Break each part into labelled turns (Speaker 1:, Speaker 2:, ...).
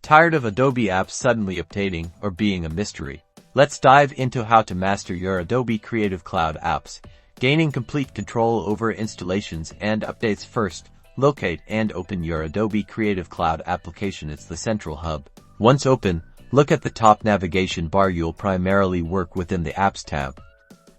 Speaker 1: Tired of Adobe apps suddenly updating or being a mystery? Let's dive into how to master your Adobe Creative Cloud apps, gaining complete control over installations and updates. First, locate and open your Adobe Creative Cloud application. It's the central hub. Once open, look at the top navigation bar. You'll primarily work within the Apps tab.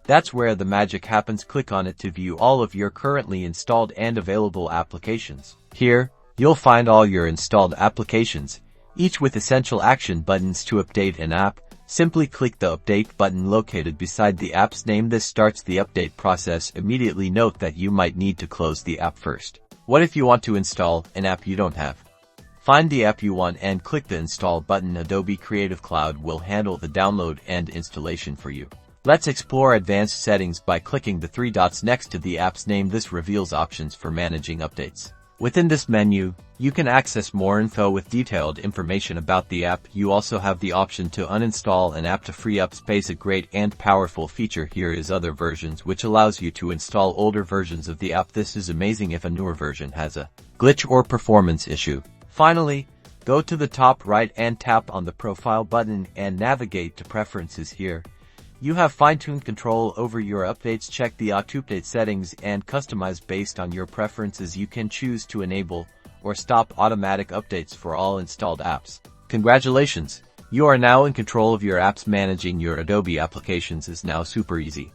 Speaker 1: That's where the magic happens. Click on it to view all of your currently installed and available applications. Here, you'll find all your installed applications, each with essential action buttons to update an app. Simply click the Update button located beside the app's name. This starts the update process immediately. Note that you might need to close the app first. What if you want to install an app you don't have? Find the app you want and click the Install button. Adobe Creative Cloud will handle the download and installation for you. Let's explore advanced settings by clicking the three dots next to the app's name. This reveals options for managing updates. Within this menu, you can access more info with detailed information about the app. You also have the option to uninstall an app to free up space. A great and powerful feature here is Other Versions, which allows you to install older versions of the app. This is amazing if a newer version has a glitch or performance issue. Finally, go to the top right and tap on the Profile button and navigate to Preferences. Here, you have fine-tuned control over your updates. Check the auto-update settings and customize based on your preferences. You can choose to enable or stop automatic updates for all installed apps. Congratulations! You are now in control of your apps. Managing your Adobe applications is now super easy.